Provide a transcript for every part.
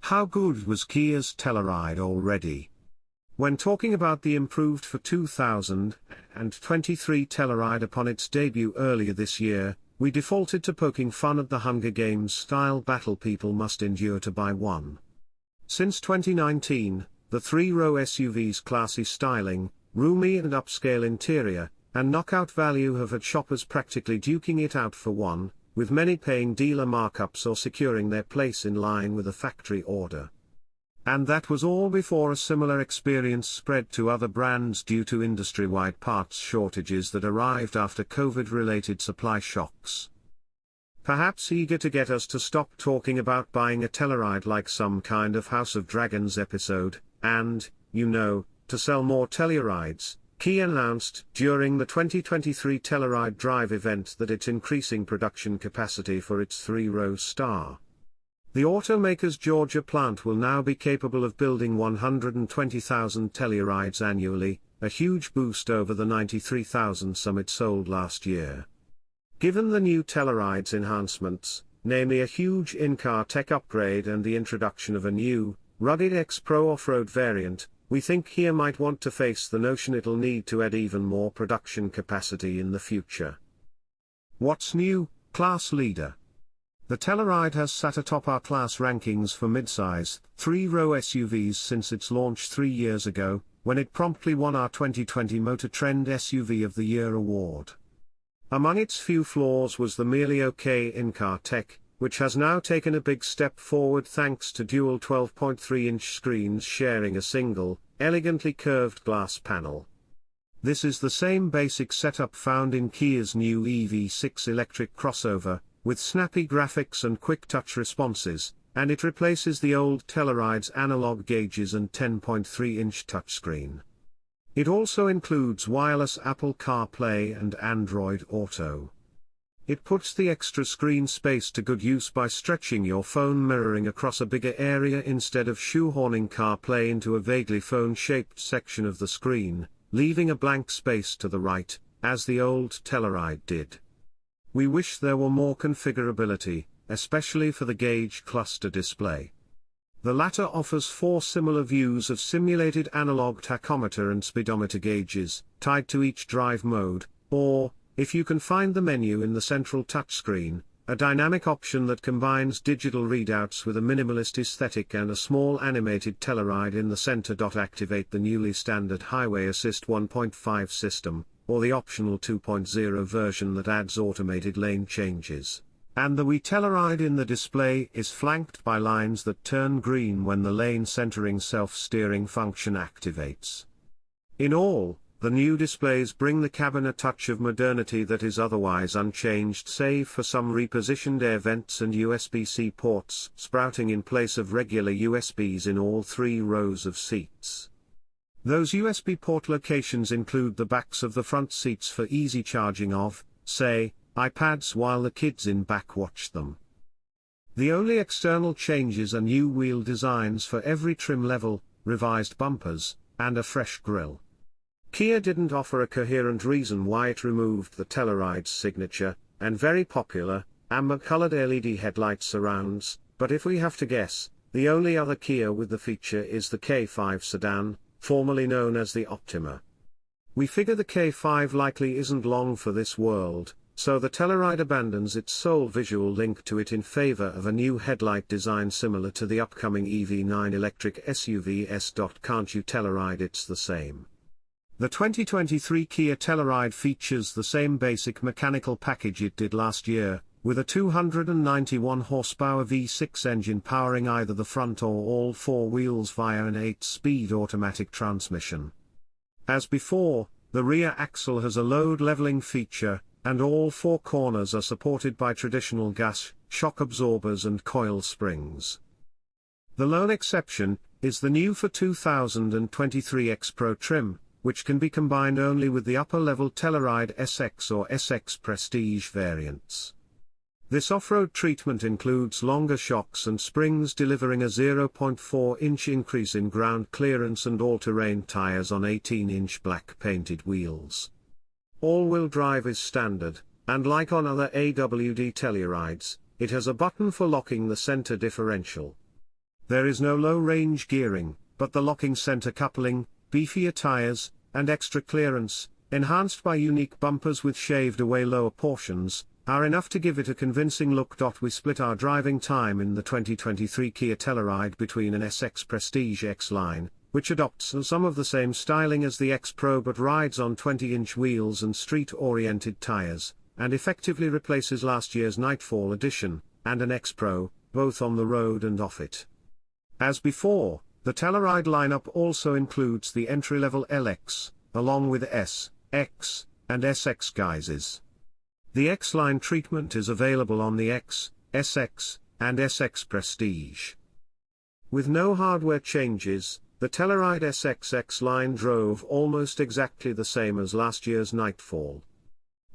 How good was Kia's Telluride already? When talking about the improved for 2023 Telluride upon its debut earlier this year, we defaulted to poking fun at the Hunger Games-style battle people must endure to buy one. Since 2019, the three-row SUV's classy styling, roomy and upscale interior, and knockout value have had shoppers practically duking it out for one, with many paying dealer markups or securing their place in line with a factory order. And that was all before a similar experience spread to other brands due to industry-wide parts shortages that arrived after COVID-related supply shocks. Perhaps eager to get us to stop talking about buying a Telluride like some kind of House of Dragons episode, and, to sell more Tellurides, Kia announced during the 2023 Telluride Drive event that it's increasing production capacity for its three-row Star. The automaker's Georgia plant will now be capable of building 120,000 Tellurides annually, a huge boost over the 93,000 some it sold last year. Given the new Telluride's enhancements, namely a huge in-car tech upgrade and the introduction of a new, rugged X Pro off-road variant, we think Kia might want to face the notion it'll need to add even more production capacity in the future. What's new, class leader? The Telluride has sat atop our class rankings for midsize, three-row SUVs since its launch 3 years ago, when it promptly won our 2020 Motor Trend SUV of the Year award. Among its few flaws was the merely okay in-car tech, which has now taken a big step forward thanks to dual 12.3-inch screens sharing a single, elegantly curved glass panel. This is the same basic setup found in Kia's new EV6 electric crossover, with snappy graphics and quick touch responses, and it replaces the old Telluride's analog gauges and 10.3-inch touchscreen. It also includes wireless Apple CarPlay and Android Auto. It puts the extra screen space to good use by stretching your phone mirroring across a bigger area instead of shoehorning CarPlay into a vaguely phone-shaped section of the screen, leaving a blank space to the right, as the old Telluride did. We wish there were more configurability, especially for the gauge cluster display. The latter offers 4 similar views of simulated analog tachometer and speedometer gauges, tied to each drive mode, or, if you can find the menu in the central touchscreen, a dynamic option that combines digital readouts with a minimalist aesthetic and a small animated Telluride in the center. Activate the newly standard Highway Assist 1.5 system, or the optional 2.0 version that adds automated lane changes. And the Telluride in the display is flanked by lines that turn green when the lane centering self-steering function activates. In all, the new displays bring the cabin a touch of modernity that is otherwise unchanged save for some repositioned air vents and USB-C ports sprouting in place of regular USBs in all 3 rows of seats. Those USB port locations include the backs of the front seats for easy charging of, say, iPads while the kids in back watch them. The only external changes are new wheel designs for every trim level, revised bumpers, and a fresh grille. Kia didn't offer a coherent reason why it removed the Telluride's signature, and very popular, amber-colored LED headlight surrounds, but if we have to guess, the only other Kia with the feature is the K5 sedan, formerly known as the Optima. We figure the K5 likely isn't long for this world, so the Telluride abandons its sole visual link to it in favor of a new headlight design similar to the upcoming EV9 electric SUV S. Can't you Telluride it's the same. The 2023 Kia Telluride features the same basic mechanical package it did last year, with a 291 horsepower V6 engine powering either the front or all 4 wheels via an 8-speed automatic transmission. As before, the rear axle has a load leveling feature, and all 4 corners are supported by traditional gas, shock absorbers and coil springs. The lone exception is the new for 2023 X Pro trim, which can be combined only with the upper-level Telluride SX or SX Prestige variants. This off-road treatment includes longer shocks and springs delivering a 0.4-inch increase in ground clearance and all-terrain tires on 18-inch black-painted wheels. All-wheel drive is standard, and like on other AWD Tellurides, it has a button for locking the center differential. There is no low-range gearing, but the locking center coupling, beefier tires, and extra clearance, enhanced by unique bumpers with shaved-away lower portions, are enough to give it a convincing look. We split our driving time in the 2023 Kia Telluride between an SX Prestige X-Line, which adopts some of the same styling as the X-Pro but rides on 20-inch wheels and street-oriented tires, and effectively replaces last year's Nightfall edition, and an X-Pro, both on the road and off it. As before, the Telluride lineup also includes the entry-level LX, along with S, X, and SX guises. The X-Line treatment is available on the X, SX, and SX Prestige. With no hardware changes, the Telluride SX X-Line drove almost exactly the same as last year's Nightfall.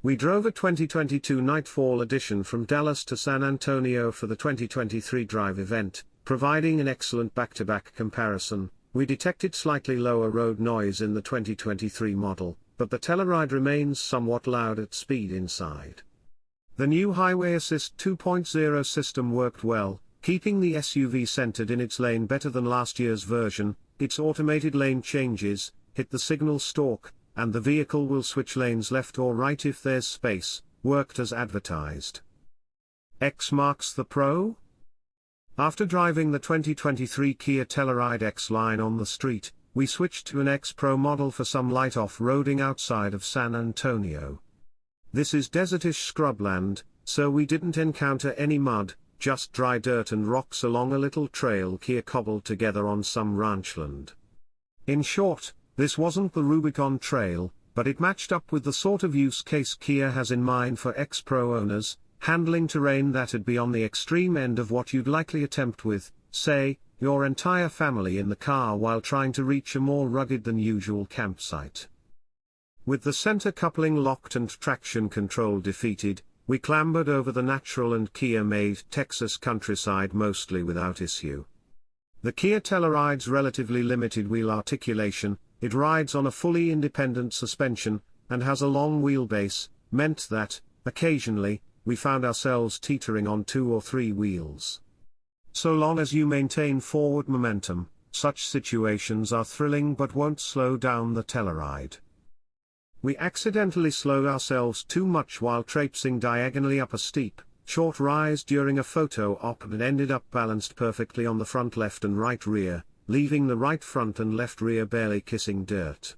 We drove a 2022 Nightfall edition from Dallas to San Antonio for the 2023 Drive event, providing an excellent back-to-back comparison. We detected slightly lower road noise in the 2023 model, but the Telluride remains somewhat loud at speed inside. The new Highway Assist 2.0 system worked well, keeping the SUV centered in its lane better than last year's version. Its automated lane changes, hit the signal stalk, and the vehicle will switch lanes left or right if there's space, worked as advertised. X marks the Pro? After driving the 2023 Kia Telluride X-Line on the street, we switched to an X-Pro model for some light off-roading outside of San Antonio. This is desertish scrubland, so we didn't encounter any mud, just dry dirt and rocks along a little trail Kia cobbled together on some ranchland. In short, this wasn't the Rubicon Trail, but it matched up with the sort of use case Kia has in mind for X-Pro owners, handling terrain that'd be on the extreme end of what you'd likely attempt with, say, your entire family in the car while trying to reach a more rugged than usual campsite. With the center coupling locked and traction control defeated, we clambered over the natural and Kia-made Texas countryside mostly without issue. The Kia Telluride's relatively limited wheel articulation, it rides on a fully independent suspension, and has a long wheelbase, meant that, occasionally, we found ourselves teetering on 2 or 3 wheels. So long as you maintain forward momentum, such situations are thrilling but won't slow down the Telluride. We accidentally slowed ourselves too much while traipsing diagonally up a steep, short rise during a photo op and ended up balanced perfectly on the front left and right rear, leaving the right front and left rear barely kissing dirt.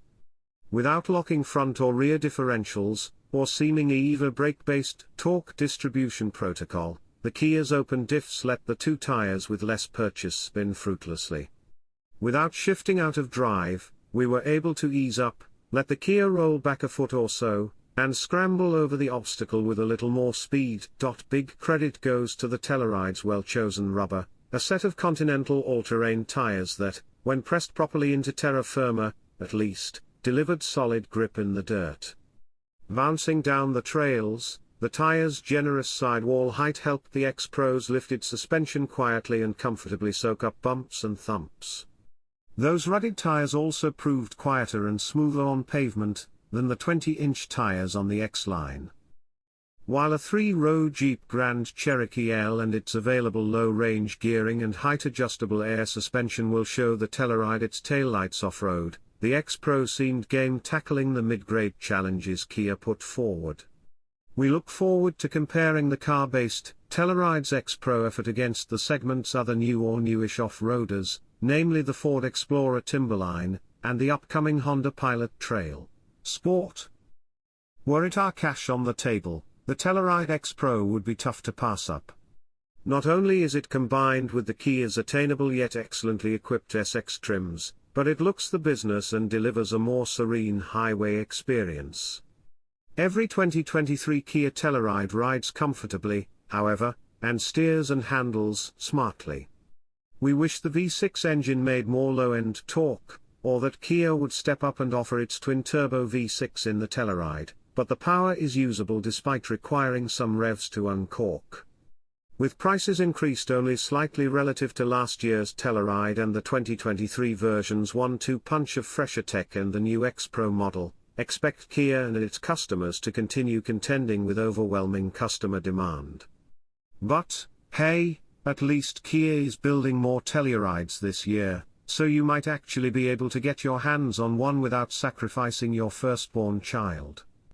Without locking front or rear differentials, or seeming either brake-based torque distribution protocol, the Kia's open diffs let the 2 tires with less purchase spin fruitlessly. Without shifting out of drive, we were able to ease up, let the Kia roll back a foot or so, and scramble over the obstacle with a little more speed. Big credit goes to the Telluride's well-chosen rubber, a set of Continental all-terrain tires that, when pressed properly into terra firma, at least, delivered solid grip in the dirt. Bouncing down the trails, the tire's generous sidewall height helped the X-Pro's lifted suspension quietly and comfortably soak up bumps and thumps. Those rugged tires also proved quieter and smoother on pavement than the 20-inch tires on the X-Line. While a 3-row Jeep Grand Cherokee L and its available low-range gearing and height-adjustable air suspension will show the Telluride its taillights off-road, the X-Pro seemed game tackling the mid-grade challenges Kia put forward. We look forward to comparing the car-based Telluride's X-Pro effort against the segment's other new or newish off-roaders, namely the Ford Explorer Timberline, and the upcoming Honda Pilot Trail Sport. Were it our cash on the table, the Telluride X-Pro would be tough to pass up. Not only is it combined with the Kia's attainable yet excellently equipped SX trims, but it looks the business and delivers a more serene highway experience. Every 2023 Kia Telluride rides comfortably, however, and steers and handles smartly. We wish the V6 engine made more low-end torque, or that Kia would step up and offer its twin-turbo V6 in the Telluride, but the power is usable despite requiring some revs to uncork. With prices increased only slightly relative to last year's Telluride and the 2023 version's 1-2 punch of fresher tech and the new X-Pro model, expect Kia and its customers to continue contending with overwhelming customer demand. But, hey, At least Kia is building more Tellurides this year, so you might actually be able to get your hands on one without sacrificing your firstborn child.